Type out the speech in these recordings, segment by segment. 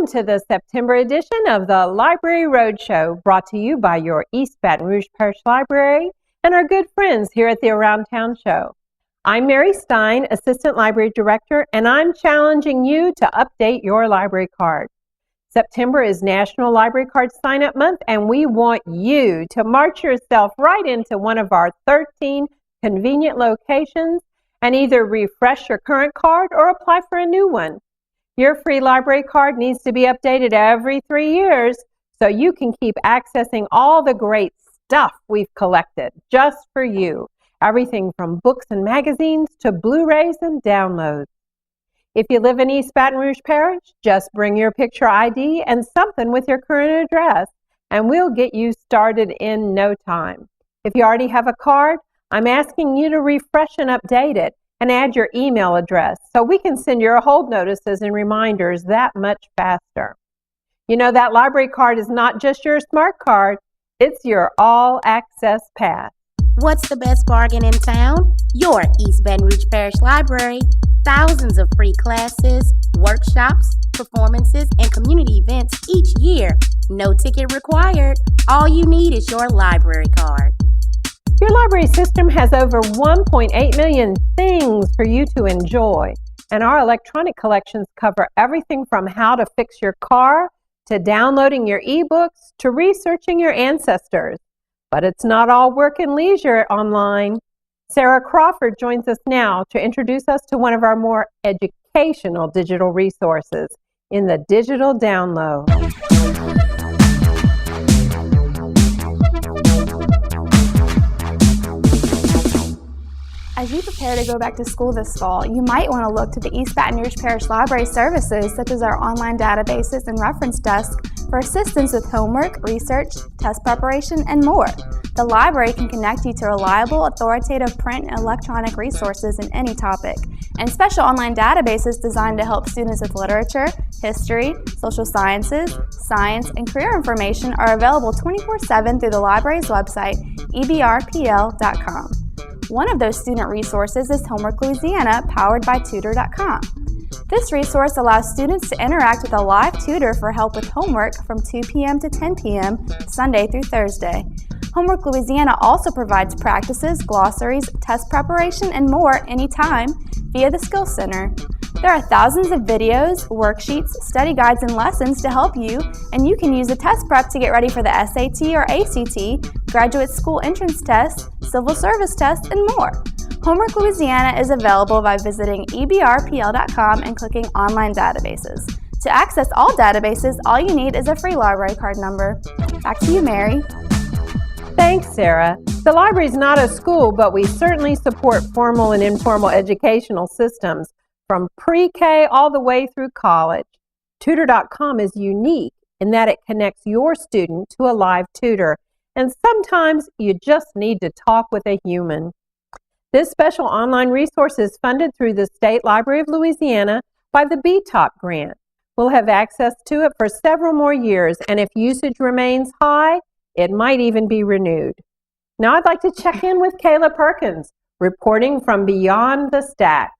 to the September edition of the Library Roadshow, brought to you by your East Baton Rouge Parish Library and our good friends here at the Around Town Show. I'm Mary Stein, Assistant Library Director, and I'm challenging you to update your library card. September is National Library Card Sign-Up Month, and we want you to march yourself right into one of our 13 convenient locations and either refresh your current card or apply for a new one. Your free library card needs to be updated every 3 years so you can keep accessing all the great stuff we've collected just for you. Everything from books and magazines to Blu-rays and downloads. If you live in East Baton Rouge Parish, just bring your picture ID and something with your current address, and we'll get you started in no time. If you already have a card, I'm asking you to refresh and update it and add your email address so we can send your hold notices and reminders that much faster. You know, that library card is not just your smart card, it's your all-access pass. What's the best bargain in town? Your East Baton Rouge Parish Library. Thousands of free classes, workshops, performances, and community events each year. No ticket required. All you need is your library card. Your library system has over 1.8 million things for you to enjoy, and our electronic collections cover everything from how to fix your car, to downloading your ebooks, to researching your ancestors. But it's not all work and leisure online. Sarah Crawford joins us now to introduce us to one of our more educational digital resources in the Digital Download. As you prepare to go back to school this fall, you might want to look to the East Baton Rouge Parish Library services, such as our online databases and reference desk, for assistance with homework, research, test preparation, and more. The library can connect you to reliable, authoritative print and electronic resources in any topic, and special online databases designed to help students with literature, history, social sciences, science, and career information are available 24/7 through the library's website, ebrpl.com. One of those student resources is Homework Louisiana, powered by Tutor.com. This resource allows students to interact with a live tutor for help with homework from 2 p.m. to 10 p.m. Sunday through Thursday. Homework Louisiana also provides practices, glossaries, test preparation, and more anytime via the Skills Center. There are thousands of videos, worksheets, study guides, and lessons to help you, and you can use the test prep to get ready for the SAT or ACT, graduate school entrance tests, civil service tests, and more. Homework Louisiana is available by visiting ebrpl.com and clicking Online Databases. To access all databases, all you need is a free library card number. Back to you, Mary. Thanks, Sarah. The library is not a school, but we certainly support formal and informal educational systems from pre-K all the way through college. Tutor.com is unique in that it connects your student to a live tutor, and sometimes you just need to talk with a human. This special online resource is funded through the State Library of Louisiana by the BTOP grant. We'll have access to it for several more years, and if usage remains high, it might even be renewed. Now I'd like to check in with Kayla Perkins, reporting from Beyond the Stack.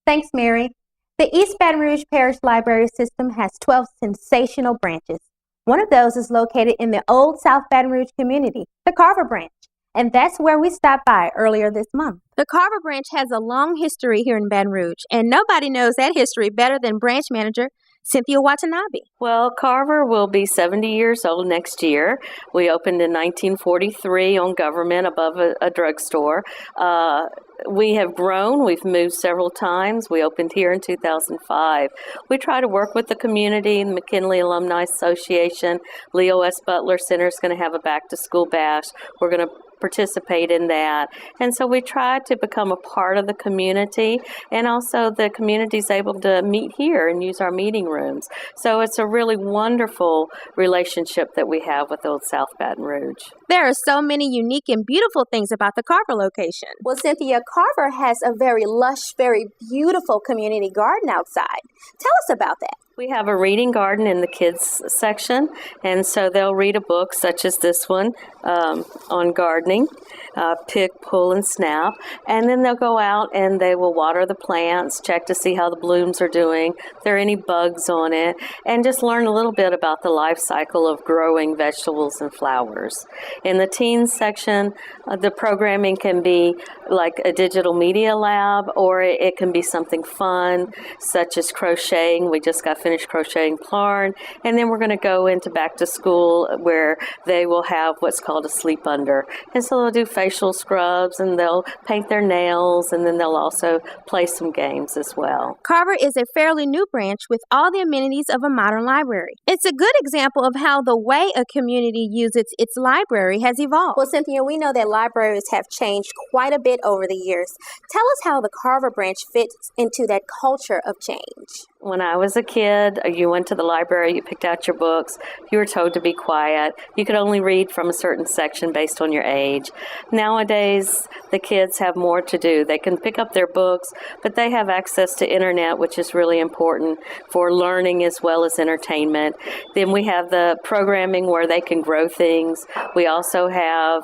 Thanks, Mary. The East Baton Rouge Parish Library System has 12 sensational branches. One of those is located in the old South Baton Rouge community, the Carver Branch, and that's where we stopped by earlier this month. The Carver Branch has a long history here in Baton Rouge, and nobody knows that history better than branch manager Cynthia Watanabe. Well, Carver will be 70 years old next year. We opened in 1943 on Government above a drugstore. We have grown. We've moved several times. We opened here in 2005. We try to work with the community, the McKinley Alumni Association. Leo S. Butler Center is going to have a back-to-school bash. We're going to participate in that. And so we try to become a part of the community, and also the community is able to meet here and use our meeting rooms. So it's a really wonderful relationship that we have with Old South Baton Rouge. There are so many unique and beautiful things about the Carver location. Well, Cynthia, Carver has a very lush, very beautiful community garden outside. Tell us about that. We have a reading garden in the kids section, and so they'll read a book such as this one on gardening. pick, pull, and snap. And then they'll go out and they will water the plants, check to see how the blooms are doing, if there are any bugs on it, and just learn a little bit about the life cycle of growing vegetables and flowers. In the teens section, the programming can be like a digital media lab, or it can be something fun, such as crocheting. We just got finished crocheting yarn, and then we're going to go into back to school where they will have what's called a sleep under. And so they'll do facial scrubs, and they'll paint their nails, and then they'll also play some games as well. Carver is a fairly new branch with all the amenities of a modern library. It's a good example of how the way a community uses its library has evolved. Well, Cynthia, we know that libraries have changed quite a bit over the years. Tell us how the Carver Branch fits into that culture of change. When I was a kid, you went to the library, you picked out your books, you were told to be quiet. You could only read from a certain section based on your age. Nowadays, the kids have more to do. They can pick up their books, but they have access to internet, which is really important for learning as well as entertainment. Then we have the programming where they can grow things. We also have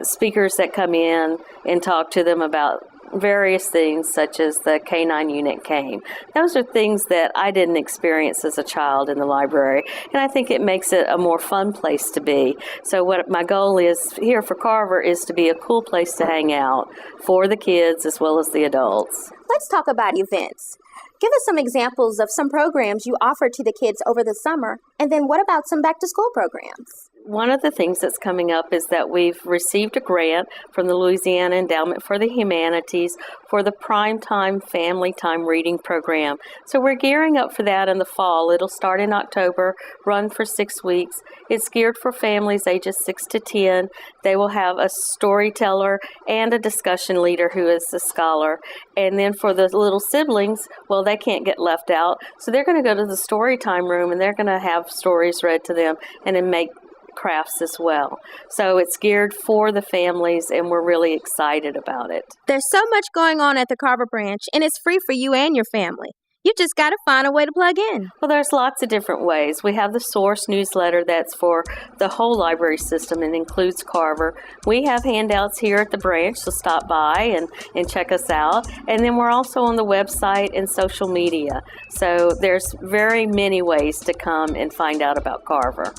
speakers that come in and talk to them about various things, such as the K9 unit came. Those are things that I didn't experience as a child in the library, and I think it makes it a more fun place to be. So what my goal is here for Carver is to be a cool place to hang out for the kids as well as the adults. Let's talk about events. Give us some examples of some programs you offer to the kids over the summer, and then what about some back-to-school programs? One of the things that's coming up is that we've received a grant from the Louisiana Endowment for the Humanities for the Primetime Family Time Reading Program. So we're gearing up for that in the fall. It'll start in October, run for 6 weeks. It's geared for families ages 6 to 10. They will have a storyteller and a discussion leader who is a scholar. And then for the little siblings, well, they can't get left out. So they're going to go to the story time room, and they're going to have stories read to them and then make crafts as well. So it's geared for the families, and we're really excited about it. There's so much going on at the Carver Branch, and it's free for you and your family. You just got to find a way to plug in. Well, there's lots of different ways. We have the Source newsletter that's for the whole library system and includes Carver. We have handouts here at the branch, so stop by and check us out. And then we're also on the website and social media. So there's very many ways to come and find out about Carver.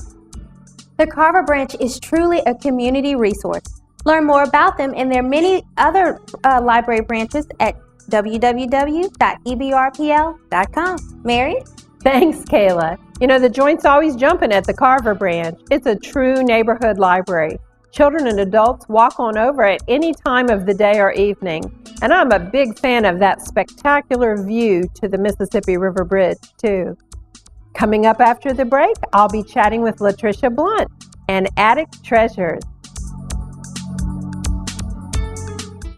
The Carver Branch is truly a community resource. Learn more about them and their many other library branches at www.ebrpl.com. Mary? Thanks, Kayla. You know, the joint's always jumping at the Carver Branch. It's a true neighborhood library. Children and adults walk on over at any time of the day or evening. And I'm a big fan of that spectacular view to the Mississippi River Bridge, too. Coming up after the break, I'll be chatting with Latricia Blunt and Attic Treasures.